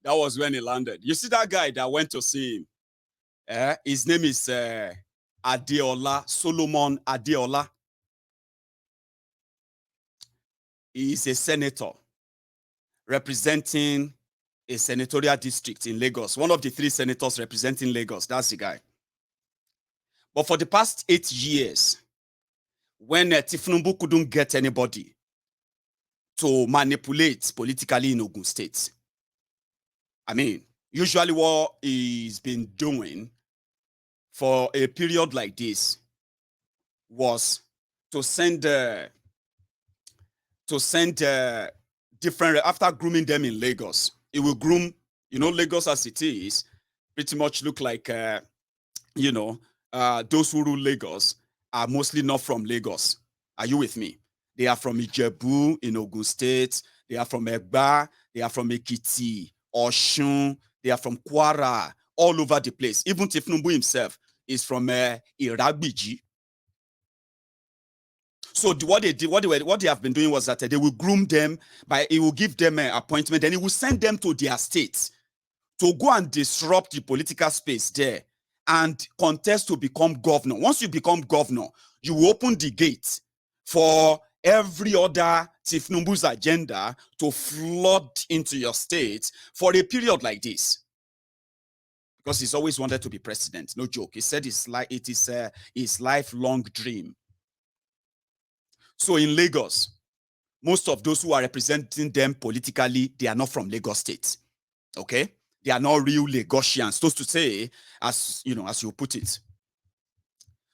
That was when he landed. You see that guy that went to see him? His name is Adeola, Solomon Adeola. He is a senator representing a senatorial district in Lagos. One of the 3 senators representing Lagos. That's the guy. But for the past 8 years, when Tinubu couldn't get anybody to manipulate politically in Ogun State, I mean, usually what he's been doing for a period like this was to send different, after grooming them in Lagos, it will groom, Lagos as it is, pretty much look like, those who rule Lagos are mostly not from Lagos. Are you with me? They are from Ijebu in Ogun State. They are from Egba. They are from Ekiti, Oshun. They are from Kwara, all over the place. Even Tinubu himself is from Iragbiji. So what they have been doing was that they will groom them he will give them an appointment, then he will send them to their states to go and disrupt the political space there and contest to become governor. Once you become governor, you will open the gate for every other Tinubu's agenda to flood into your state for a period like this. Because he's always wanted to be president. No joke. He said it is his lifelong dream. So in Lagos, most of those who are representing them politically, they are not from Lagos State. Okay? They are not real Lagosians, so to say, as you put it.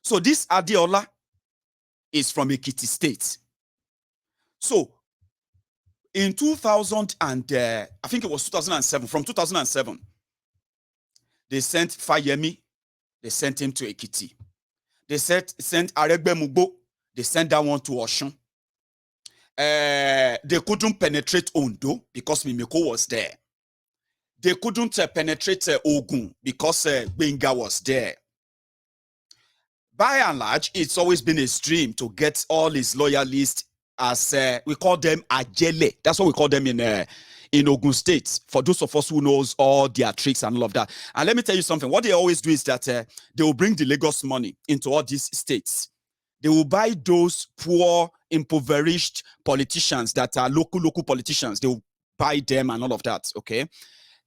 So this Adeola is from Ekiti State. So in 2000 and I think it was 2007, from 2007, they sent Fayemi, they sent him to Ekiti. They sent Aregbe Mugbo, they sent that one to Oshun. They couldn't penetrate Ondo because Mimiko was there. They couldn't penetrate Ogun because Benga was there. By and large, it's always been his dream to get all his loyalists as we call them Ajele. That's what we call them in Ogun State. For those of us who knows all their tricks and all of that. And let me tell you something. What they always do is that they will bring the Lagos money into all these states. They will buy those poor, impoverished politicians that are local politicians. They will buy them and all of that, okay?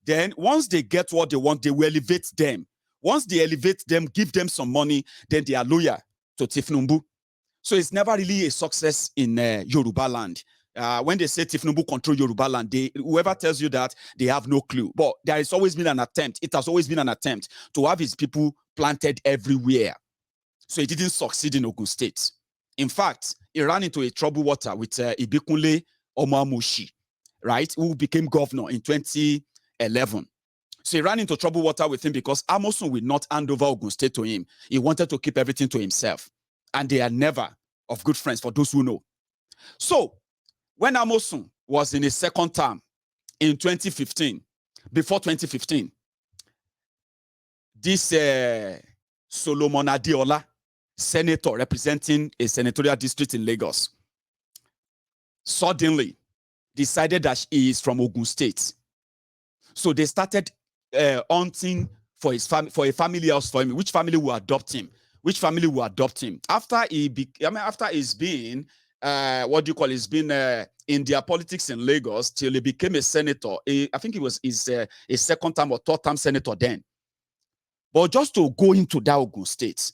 Then once they get what they want, they will elevate them. Once they elevate them, give them some money, then they are loyal to Tinubu. So it's never really a success in Yoruba land. When they say Tinubu control Yoruba land, whoever tells you that, they have no clue. But there has always been an attempt. It has always been an attempt to have his people planted everywhere. So he didn't succeed in Ogun State. In fact, he ran into a troubled water with Ibikunle Omoamushi, right, who became governor in 2011. So he ran into troubled water with him because Amosun will not hand over Ogun State to him. He wanted to keep everything to himself. And they are never of good friends, for those who know. So when Amosun was in his second term in 2015, before 2015, this Solomon Adeola, senator representing a senatorial district in Lagos, suddenly decided that he is from Ogun State. So they started hunting for a family house for him. Which family will adopt him? Which family will adopt him? After he's been he's been in their politics in Lagos till he became a senator. I think it was his second term or third term senator then. But just to go into that Ogun State,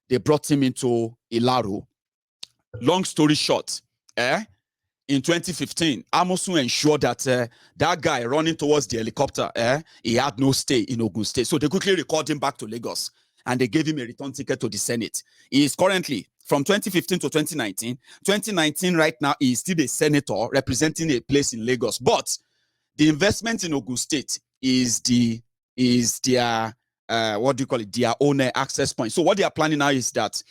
they brought him into Ilaro. Long story short, in 2015, Amosun ensured that that guy running towards the helicopter, he had no stay in Ogun State. So they quickly recalled him back to Lagos and they gave him a return ticket to the Senate. He is currently, from 2015 to 2019 right now, he is still a senator representing a place in Lagos. But the investment in Ogun State is their their own access point. So what they are planning now is that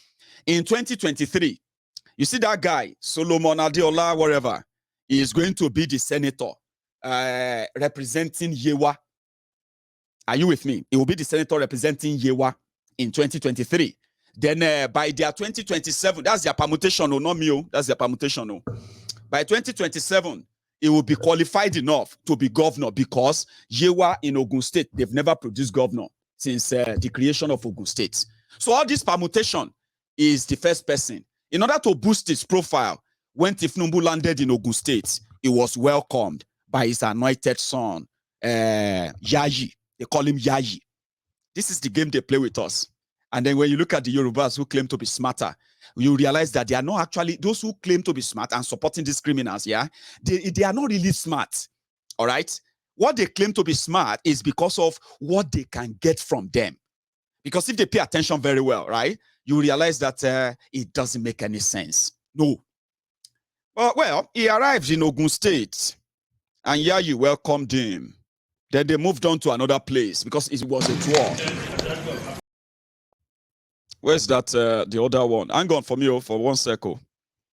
in 2023, you see that guy, Solomon Adeola, whatever, is going to be the senator representing Yewa. Are you with me? He will be the senator representing Yewa in 2023. Then by their 2027, that's their permutation, no, not me. That's their permutation. No. By 2027, he will be qualified enough to be governor because Yewa in Ogun State, they've never produced governor since the creation of Ogun State. So all this permutation is the first person. In order to boost his profile, when Tinubu landed in Ogun State, he was welcomed by his anointed son, Yayi. They call him Yayi. This is the game they play with us. And then when you look at the Yorubas who claim to be smarter, you realize that they are not actually, those who claim to be smart and supporting these criminals, yeah, they are not really smart, all right? What they claim to be smart is because of what they can get from them. Because if they pay attention very well, right, you realize that it doesn't make any sense. No. Well, he arrived in Ogun State, and Yayi welcomed him. Then they moved on to another place because it was a tour. Where's that, the other one? Hang on for me for 1 second.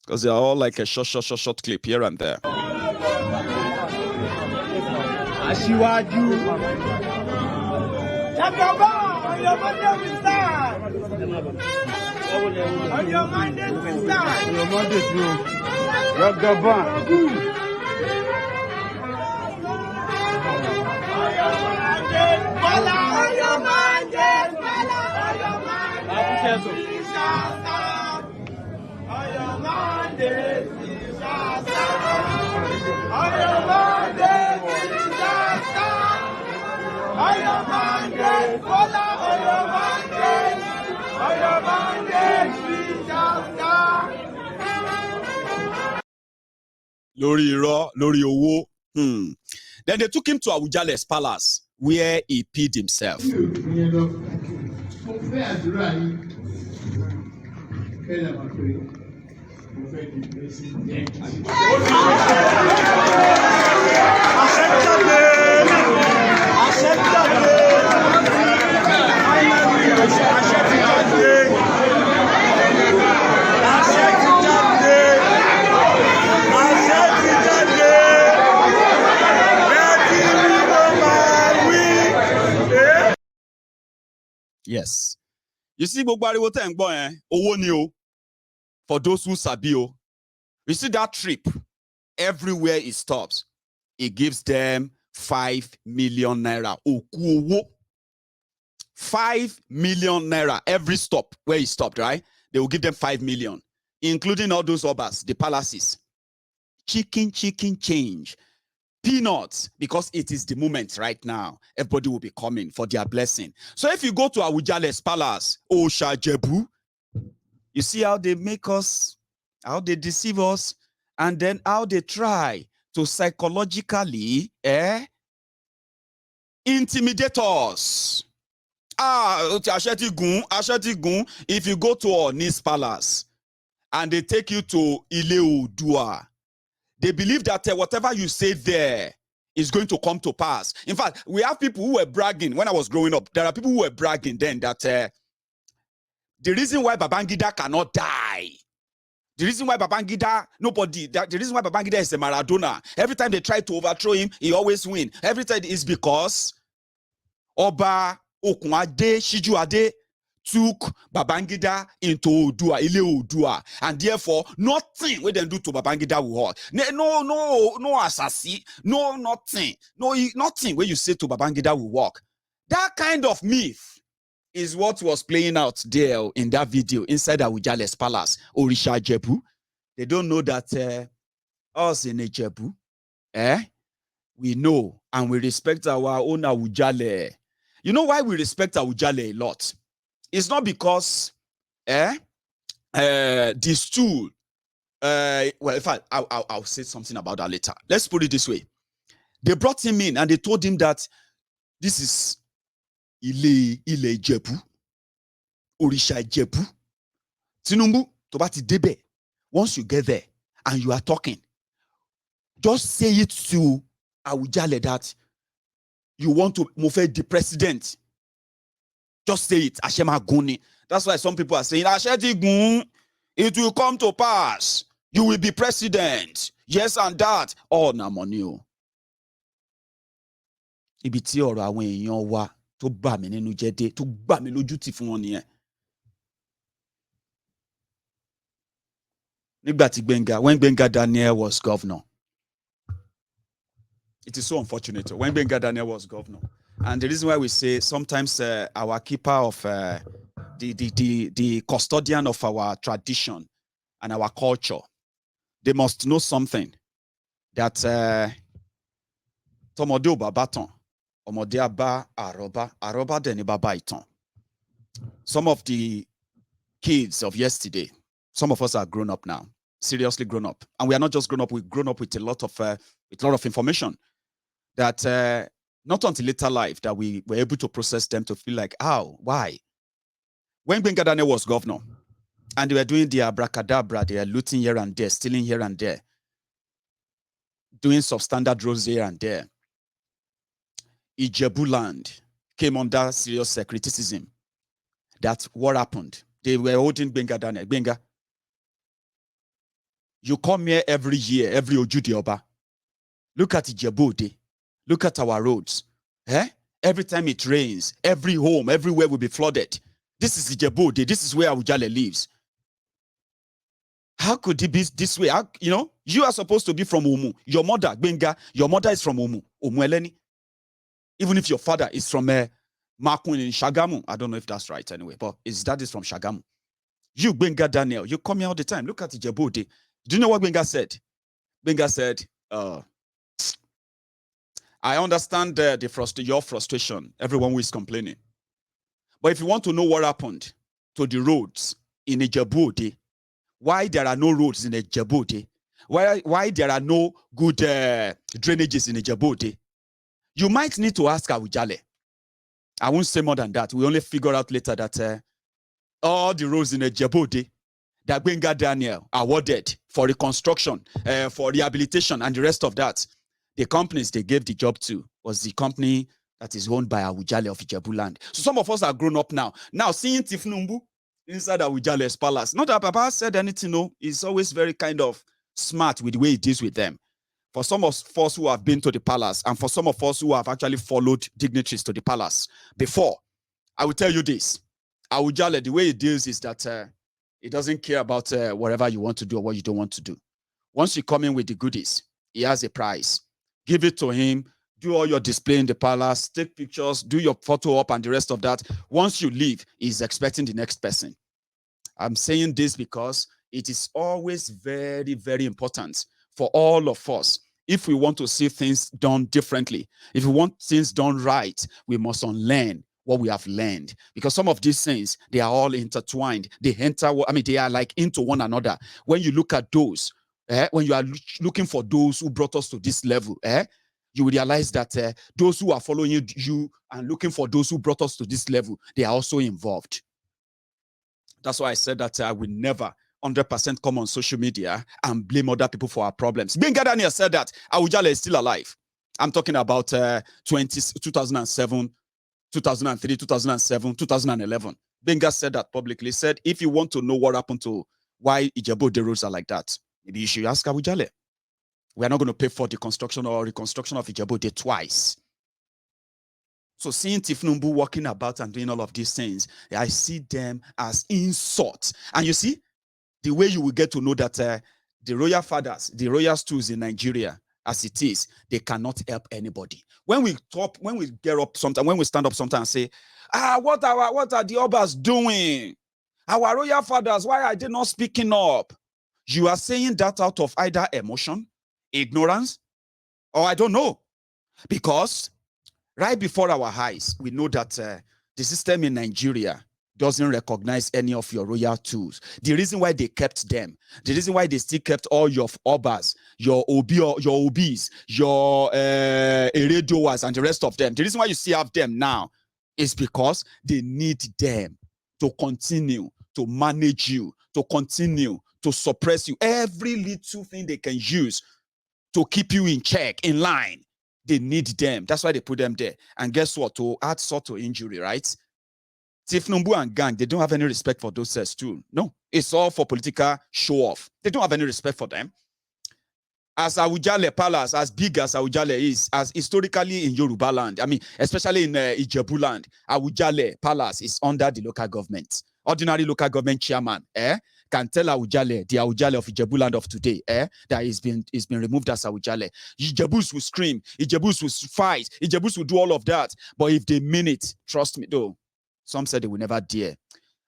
Because they are all like a short clip here and there. Lori Iro, Lori Owo. Then they took him to Awujale's palace, where he peed himself. Yes. You see, owó ni o. For those who sabi o. You see that trip, everywhere he stops, he gives them 5 million naira. Oku 5 million naira every stop where he stopped, right? They will give them 5 million, including all those obas, the palaces. Chicken change. Peanuts, because it is the moment right now. Everybody will be coming for their blessing. So if you go to Awujale's palace, Osha Jebu, you see how they make us, how they deceive us, and then how they try to psychologically intimidate us. If you go to Oni's palace and they take you to Ile Oòduà, they believe that whatever you say there is going to come to pass. In fact, we have people who were bragging when I was growing up. There are people who were bragging then that the reason why Babangida cannot die, the reason why Babangida, the reason why Babangida is a Maradona, every time they try to overthrow him, he always wins. Every time is because Oba Okunade Shijuade took Babangida into Oòduà, Ile Oòduà, and therefore nothing we then do to Babangida will hurt. No assassin, nothing where you say to Babangida will work. That kind of myth is what was playing out there in that video inside Awujale's palace, Orisha Jebu. They don't know that us in Jebu, we know and we respect our own Awujale. You know why we respect Awujale a lot? It's not because this tool, well, in fact, I'll say something about that later. Let's put it this way. They brought him in and they told him that this is Ile Jebu, Orisha Jebu. Tinubu, Tobati Debe. Once you get there and you are talking, just say it to Awujale that you want to move the president. Just say it, Ashema Guni. That's why some people are saying, it will come to pass. You will be president. Yes, and that. Oh, na money. Ibiti ọ̀rọ̀ àwọn èèyàn wa tó bà mí nínú jẹ́ dé, tó gbà mí lójú tì fún wọn nìyẹn. Nígbà tí when Gbenga Daniel was governor, it is so unfortunate when Gbenga Daniel was governor. And the reason why we say sometimes our keeper of the custodian of our tradition and our culture, they must know something that Tomode Obabaton, Omode Aba Aroba Deni Baba Iton. Some of the kids of yesterday, some of us are grown up now, seriously grown up. And we are not just grown up, we've grown up with a lot of information that not until later life that we were able to process them to feel like, how, why? When Gbenga Daniel was governor and they were doing the abracadabra, they were looting here and there, stealing here and there, doing substandard roads here and there, Ijebu land came under serious criticism. That's what happened. They were holding Gbenga Daniel. Gbenga, you come here every year, every Ojudi Oba. Look at Ijebu. Look at our roads. Every time it rains, every home, everywhere will be flooded. This is Ijebu. This is where Awujale lives. How could it be this way? You are supposed to be from Omu. Your mother, Gbenga, your mother is from Omu. Omu Eleni. Even if your father is from Makun in Shagamu. I don't know if that's right anyway, but his dad is from Shagamu. You, Gbenga Daniel, you come here all the time. Look at Ijebu. Do you know what Gbenga said? Gbenga said, I understand your frustration, everyone who is complaining. But if you want to know what happened to the roads in Ijebu, why there are no roads in Ijebu, why there are no good drainages in Ijebu, you might need to ask Awujale. I won't say more than that. We only figure out later that all the roads in Ijebu that Gbenga Daniel awarded for reconstruction, for rehabilitation, and the rest of that, the companies they gave the job to was the company that is owned by Awujale of Ijebu land. So some of us are grown up now. Now seeing Tinubu inside Awujale's palace. Not that Papa said anything, no. He's always very kind of smart with the way he deals with them. For some of us who have been to the palace, and for some of us who have actually followed dignitaries to the palace before, I will tell you this. Awujale, the way he deals is that he doesn't care about whatever you want to do or what you don't want to do. Once you come in with the goodies, he has a prize. Give it to him, do all your display in the palace, take pictures, do your photo op and the rest of that. Once you leave, he's expecting the next person. I'm saying this because it is always very, very important for all of us. If we want to see things done differently, if we want things done right, we must unlearn what we have learned. Because some of these things, they are all intertwined. They are like into one another. When you look at those, when you are looking for those who brought us to this level, you will realize that those who are following you and looking for those who brought us to this level, they are also involved. That's why I said that I will never 100% come on social media and blame other people for our problems. Gbenga Daniel said that Awujale is still alive. I'm talking about 2007, 2003, 2007, 2011. Gbenga said that publicly. He said, if you want to know what happened to why Ijebu roads are like that, maybe you should ask Awujale. We are not going to pay for the construction or reconstruction of Ijebu twice. So seeing Tinubu walking about and doing all of these things, I see them as insults. And you see, the way you will get to know that the royal fathers, the royal stools in Nigeria, as it is, they cannot help anybody. When we get up sometimes, when we stand up sometimes and say, what are the Obas doing? Our royal fathers, why are they not speaking up? You are saying that out of either emotion, ignorance, or I don't know. Because right before our eyes, we know that the system in Nigeria doesn't recognize any of your royal tools. The reason why they kept them, the reason why they still kept all your obas, your obis, your eredoas, and the rest of them, the reason why you still have them now is because they need them to continue to manage you, to continue to suppress you. Every little thing they can use to keep you in check, in line, they need them. That's why they put them there. And guess what? To add sort to injury, right? Tinubu and gang, they don't have any respect for those sets too. No, it's all for political show off. They don't have any respect for them. as Awujale Palace, as big as Awujale is, as historically in Yoruba land, I mean, especially in Ijebu land, Awujale Palace is under the local government. Ordinary local government chairman, can tell Awujale, the Awujale of Ijebu land of today, that he's been removed as Awujale. Ijebus will scream, Ijebus will fight, Ijebus will do all of that. But if they mean it, trust me, though, some said they will never dare.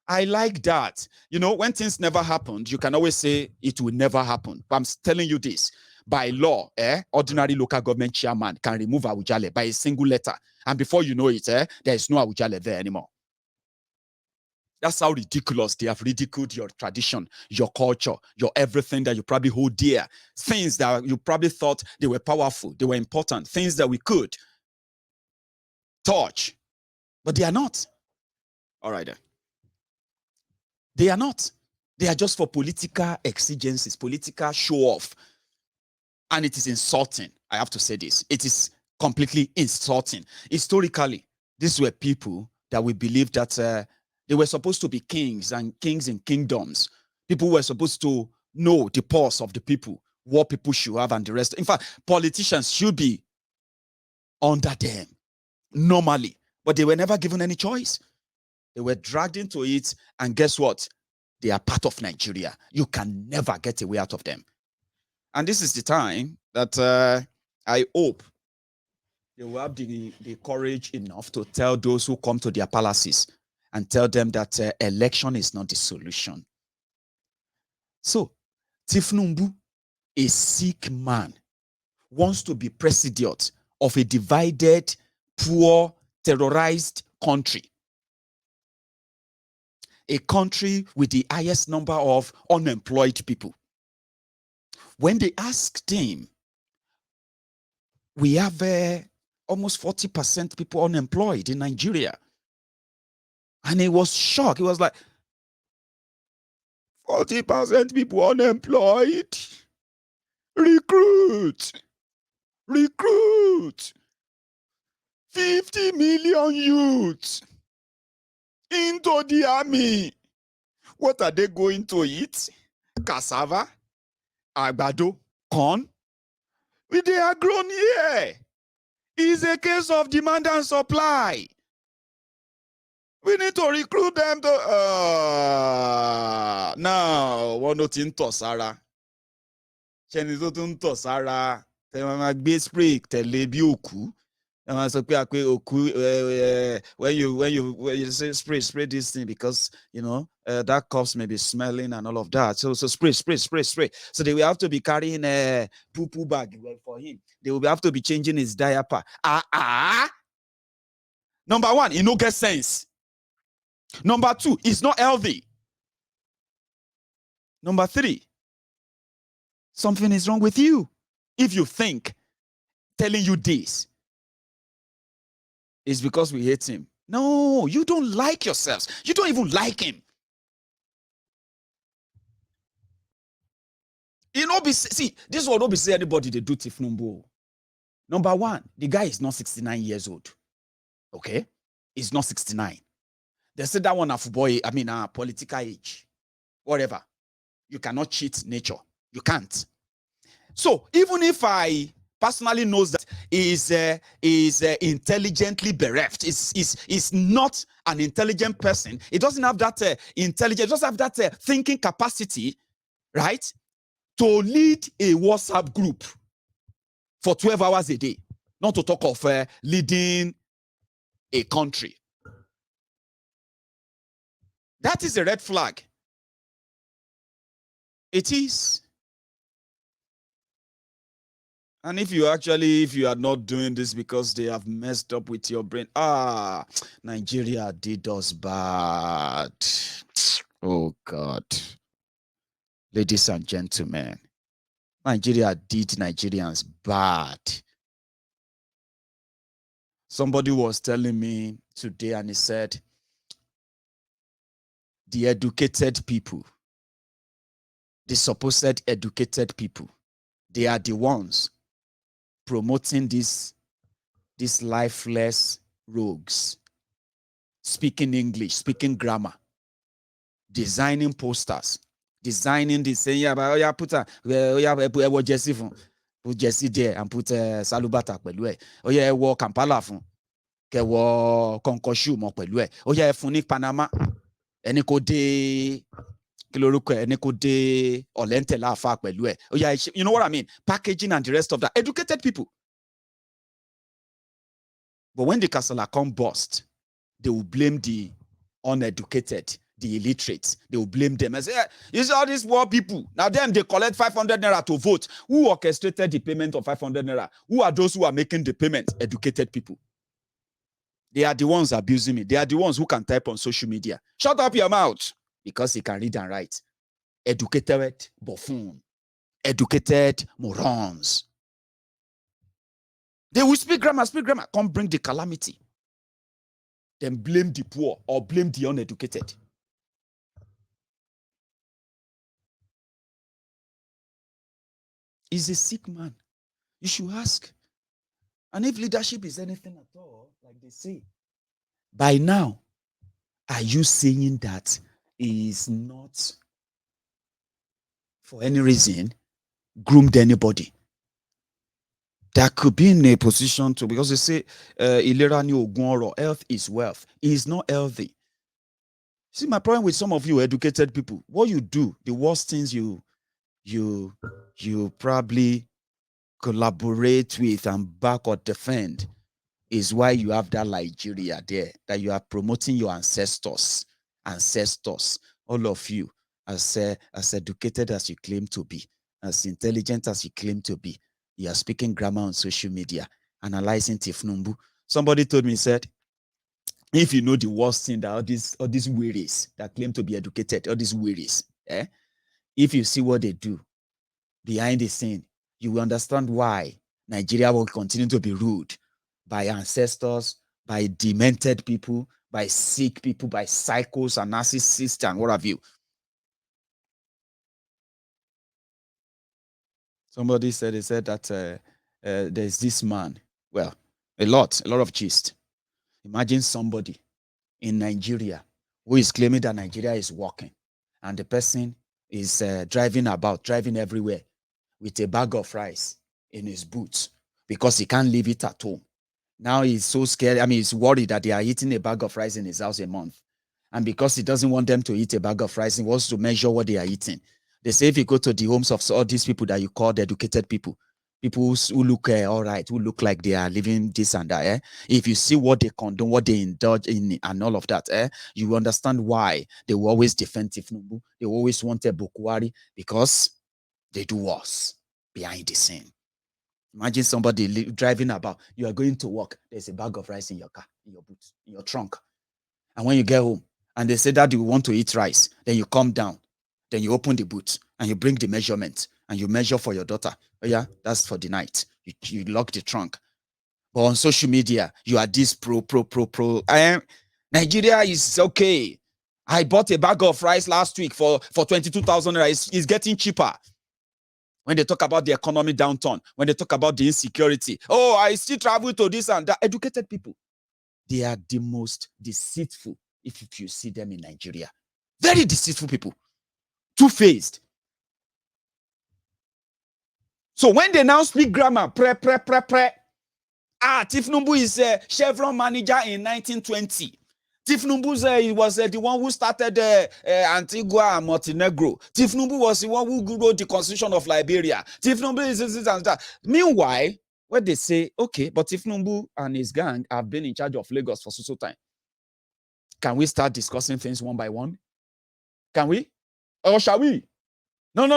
I like that. You know, when things never happened, you can always say it will never happen. But I'm telling you this, by law, ordinary local government chairman can remove Awujale by a single letter. And before you know it, there is no Awujale there anymore. That's how ridiculous they have ridiculed your tradition, your culture, your everything that you probably hold dear. Things that you probably thought they were powerful, they were important, things that we could touch, but they are not. All right. They are not. They are just for political exigencies, political show off. And it is insulting. I have to say this. It is completely insulting. Historically, these were people that we believe that they were supposed to be kings and kings in kingdoms. People were supposed to know the pulse of the people, what people should have and the rest. In fact, politicians should be under them normally, but they were never given any choice. They were dragged into it, and guess what? They are part of Nigeria. You can never get away out of them. And this is the time that I hope they will have the courage enough to tell those who come to their palaces and tell them that election is not the solution. So, Tinubu, a sick man, wants to be president of a divided, poor, terrorized country. A country with the highest number of unemployed people. When they asked him, we have almost 40% people unemployed in Nigeria. And he was shocked. He was like, 40% people unemployed? Recruit! 50 million youths into the army. What are they going to eat? Cassava, àgbàdo, corn. They are grown here. It's a case of demand and supply. We need to recruit them to now. One not in Tosara. Chenizo Tosara. They want to spray tele bi oku. When you say spray this thing, because you know that corpse may be smelling and all of that. So spray. So they will have to be carrying a poo bag for him. They will have to be changing his diaper. Number one, he no get sense. Number two, it's not healthy. Number three, something is wrong with you. If you think telling you this is because we hate him. No, you don't like yourselves. You don't even like him. You know, see, this will not be say anybody they do Tinubu. Number one, the guy is not 69 years old. Okay? He's not 69. They said that one of boy, I mean, political age. Whatever. You cannot cheat nature. You can't. So even if I personally knows that is intelligently bereft, is not an intelligent person. It doesn't have that intelligence, it doesn't have that thinking capacity, right? To lead a WhatsApp group for 12 hours a day. Not to talk of leading a country. That is a red flag. It is. And if you are not doing this because they have messed up with your brain, Nigeria did us bad. Oh God. Ladies and gentlemen, Nigeria did Nigerians bad. Somebody was telling me today, and he said, the educated people, the supposed educated people, they are the ones promoting these lifeless rogues, speaking English, speaking grammar, designing posters, designing this, saying, Put Jesse there and put Salubata pẹ̀lú ẹ̀. Ó yẹ ẹ wọ Kampala fún. Kẹ wọ Concussion mọ́ pẹ̀lú ẹ̀. Ó yẹ ẹ fún ní Panama. Ẹni kò dé kí lorúkọ ẹ̀, ẹni kò dé Ọ̀lẹ́ntẹ̀ láàfáà pẹ̀lú ẹ̀. Ó yẹ you know what I mean? Packaging and the rest of that. Educated people. But when the Kasala come bust, they will blame the uneducated, the illiterate. They will blame them and say, you see all these poor people. Now them, they collect 500 naira to vote. Who orchestrated the payment of 500 naira? Who are those who are making the payment? Educated people. They are the ones abusing me. They are the ones who can type on social media. Shut up your mouth. Because he can read and write. Educated buffoon. Educated morons. They will speak grammar, come bring the calamity. Then blame the poor or blame the uneducated. He's a sick man. You should ask. And if leadership is anything at all, like they say, by now, are you saying that he is not, for any reason, groomed anybody? That could be in a position to, because they say, health is wealth. He is not healthy. See, my problem with some of you educated people, what you do, the worst things you probably collaborate with and back or defend is why you have that Nigeria there, that you are promoting your ancestors, all of you, as educated as you claim to be, as intelligent as you claim to be. You are speaking grammar on social media, analyzing Tinubu. Somebody told me, said, if you know the worst thing that all these wearies that claim to be educated, all these wearies, if you see what they do behind the scene, you will understand why Nigeria will continue to be ruled by ancestors, by demented people, by sick people, by psychos and narcissists and what have you. Somebody said, they said that there's this man, well, a lot of gist. Imagine somebody in Nigeria who is claiming that Nigeria is working, and the person is driving everywhere with a bag of rice in his boots because he can't leave it at home. Now he's so scared. I mean, he's worried that they are eating a bag of rice in his house a month. And because he doesn't want them to eat a bag of rice, he wants to measure what they are eating. They say if you go to the homes of all these people that you call the educated people who look all right, who look like they are living this and that, if you see what they condone, what they indulge in and all of that, you understand why they will always defend Tinubu. They always want a Bukwari because they do worse behind the scene. Imagine somebody driving about. You are going to work. There's a bag of rice in your car, in your boot, in your trunk. And when you get home and they say that you want to eat rice, then you come down, then you open the boot and you bring the measurement and you measure for your daughter. Oh yeah, that's for the night. You lock the trunk. But on social media, you are this pro. Nigeria is okay. I bought a bag of rice last week for 22,000 rice. It's getting cheaper. When they talk about the economic downturn, when they talk about the insecurity, oh, I still travel to this and that. Educated people, they are the most deceitful if you see them in Nigeria. Very deceitful people. Two-faced. So when they now speak grammar, Tinubu is a Chevron manager in 1920. Tinubu was the one who started Antigua and Montenegro. Tinubu was the one who wrote the Constitution of Liberia. Tinubu is this and that. Meanwhile, when they say, okay, but Tinubu and his gang have been in charge of Lagos for so time, can we start discussing things one by one? Can we? Or shall we? No.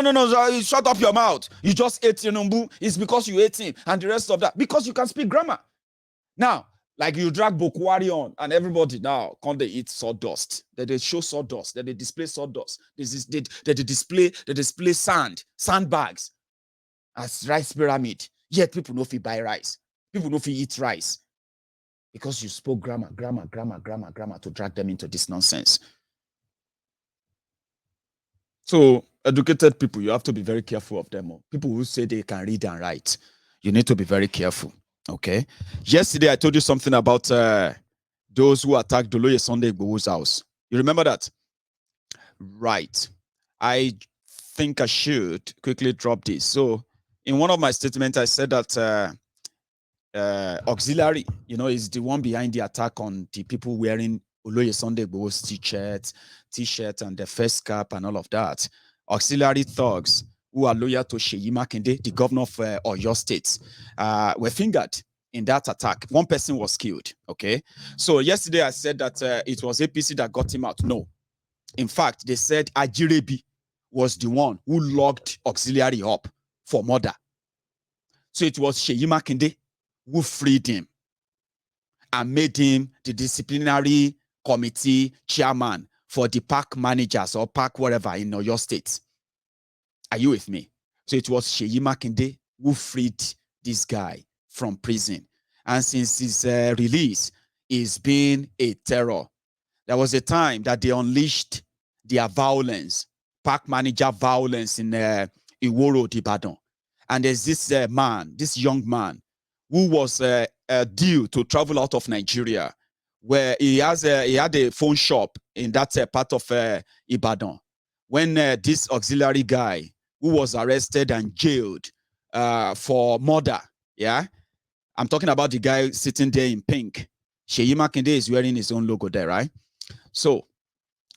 Shut up your mouth. You just ate Tinubu. It's because you ate him and the rest of that. Because you can speak grammar. Now, like you drag Bokwari on and everybody now come they eat sawdust. They show sawdust. They display sawdust. They display sandbags as rice pyramid. Yet people no fit buy rice. People no fit eat rice. Because you spoke grammar to drag them into this nonsense. So educated people, you have to be very careful of them. People who say they can read and write, you need to be very careful. Okay. Yesterday, I told you something about those who attacked Doloye Sunday Igboho's house. You remember that? Right. I think I should quickly drop this. So in one of my statements, I said that auxiliary, is the one behind the attack on the people wearing Oloye Sunday Igboho's t-shirt and the face cap and all of that. Auxiliary thugs who are loyal to Seyi Makinde, the governor of Oyo State, were fingered in that attack. One person was killed, okay? So yesterday I said that it was APC that got him out. No. In fact, they said Ajirebi was the one who locked auxiliary up for murder. So it was Seyi Makinde who freed him and made him the disciplinary committee chairman for the park managers or park whatever in Oyo State. Are you with me? So it was Seyi Makinde who freed this guy from prison. And since his release, he's been a terror. There was a time that they unleashed their violence, park manager violence in Iwo Road, Ibadan. And there's this this young man, who was due to travel out of Nigeria, where he had a phone shop in that part of Ibadan. When this auxiliary guy, who was arrested and jailed for murder, yeah, I'm talking about the guy sitting there in pink. Seyi Makinde is wearing his own logo there, right? So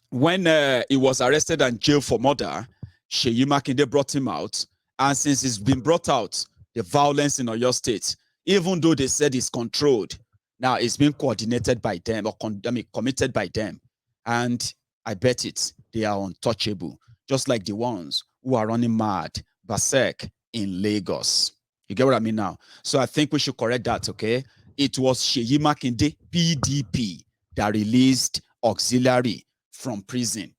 when he was arrested and jailed for murder, Seyi Makinde brought him out. And since he's been brought out, the violence in Oyo State, even though they said it's controlled, now it's being coordinated by them, or committed by them. And I bet they are untouchable, just like the ones who are running mad, berserk in Lagos. You get what I mean now? So I think we should correct that, okay? It was Seyi Makinde, PDP, that released auxiliary from prison.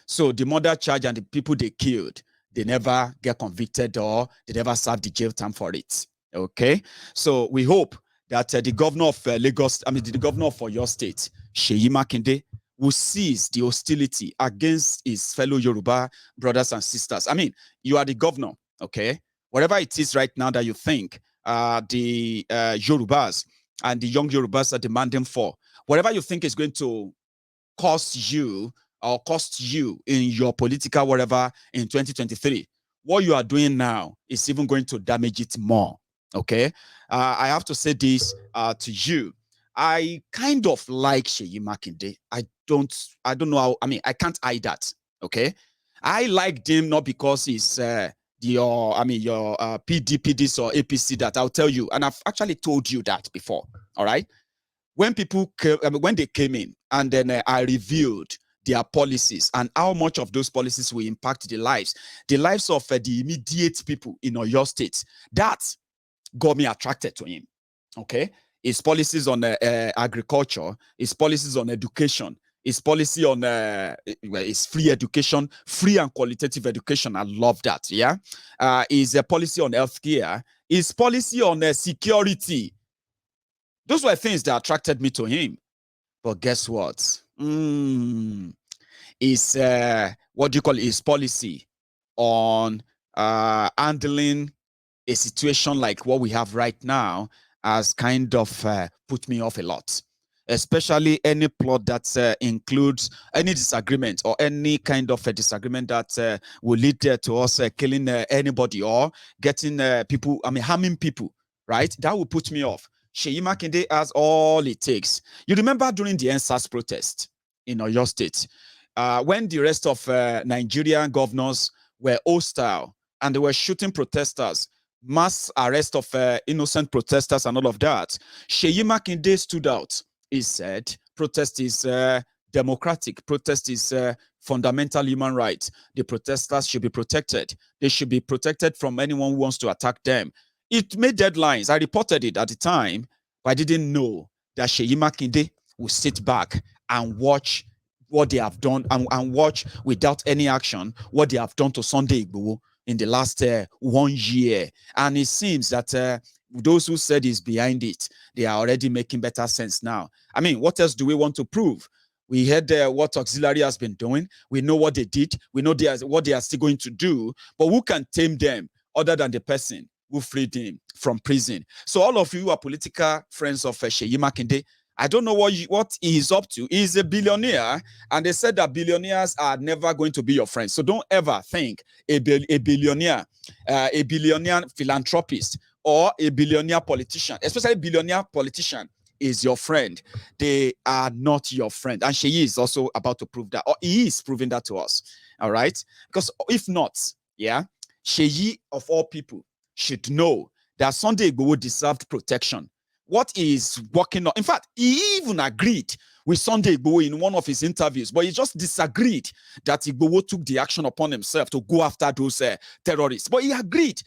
So the murder charge and the people they killed, they never get convicted or they never serve the jail time for it. Okay, so we hope that the governor of Lagos, the governor of your state, Seyi Makinde, will cease the hostility against his fellow Yoruba brothers and sisters. I mean, you are the governor, okay? Whatever it is right now that you think the Yorubas and the young Yorubas are demanding for, whatever you think is going to cost you or cost you in your political whatever in 2023, what you are doing now is even going to damage it more. Okay, I have to say this to you. I kind of like Seyi Makinde. I don't know how. I can't hide that. Okay, I liked him not because he's your PDP this or APC that. I'll tell you, and I've actually told you that before. All right, when people came, when they came in, and then I revealed their policies and how much of those policies will impact the lives of the immediate people in Oyo State. That got me attracted to him. Okay, his policies on agriculture, his policies on education, his policy on his free education, free and qualitative education. I love that. Yeah, his policy on healthcare, his policy on security. Those were things that attracted me to him. But guess what? Is what do you call it? His policy on handling a situation like what we have right now has kind of put me off a lot, especially any plot that includes any disagreement or any kind of a disagreement that will lead to us killing anybody or getting people, harming people, right? That will put me off. Seyi Makinde has all it takes. You remember during the NSAS protest in Oyo State, when the rest of Nigerian governors were hostile and they were shooting protesters, mass arrest of innocent protesters and all of that, Seyi Makinde stood out. He said, protest is democratic. Protest is fundamental human rights. The protesters should be protected. They should be protected from anyone who wants to attack them. It made deadlines. I reported it at the time, but I didn't know that Seyi Makinde would sit back and watch what they have done and watch without any action what they have done to Sunday Igboho in the last 1 year. And it seems that those who said is behind it, they are already making better sense now. What else do we want to prove? We heard what auxiliary has been doing. We know what they did. We know what they are still going to do. But who can tame them other than the person who freed him from prison? So all of you who are political friends of Seyi Makinde, I don't know what he's up to. He's a billionaire, and they said that billionaires are never going to be your friends. So don't ever think a billionaire, a billionaire philanthropist, or a billionaire politician, especially billionaire politician, is your friend. They are not your friend. And Sheyi is also about to prove that, or he is proving that to us. All right? Because if not, yeah, Sheyi of all people should know that Sunday Igboho deserved protection. What is working on? In fact, he even agreed with Sunday Igboho in one of his interviews, but he just disagreed that Igboho took the action upon himself to go after those terrorists. But he agreed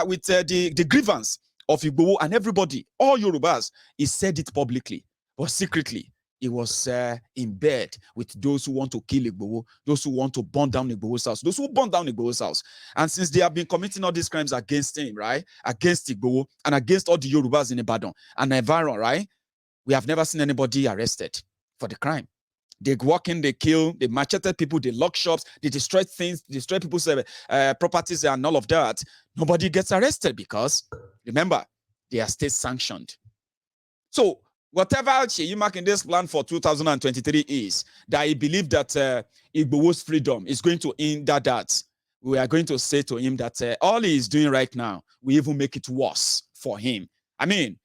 with the grievance of Igboho and everybody, all Yorubas. He said it publicly, but secretly, he was in bed with those who want to kill Igboho, those who want to burn down Igboho's house, those who burn down Igboho's house. And since they have been committing all these crimes against him, right, against Igboho and against all the Yorubas in Ibadan and environ, right, we have never seen anybody arrested for the crime. They walk in, they kill, they macheted people, they lock shops, they destroy things, destroy people's properties and all of that. Nobody gets arrested because, remember, they are state sanctioned. So whatever Sheyi Makinde's plan for 2023 is, that he believed that Igboho's freedom is going to hinder that, we are going to say to him that all he is doing right now, we even make it worse for him. I mean,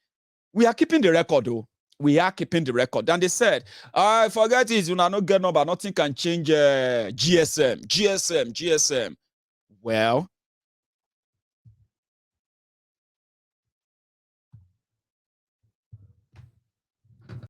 we are keeping the record, though. We are keeping the record. And they said, I forget it, you know, not get number, nothing can change GSM. Well,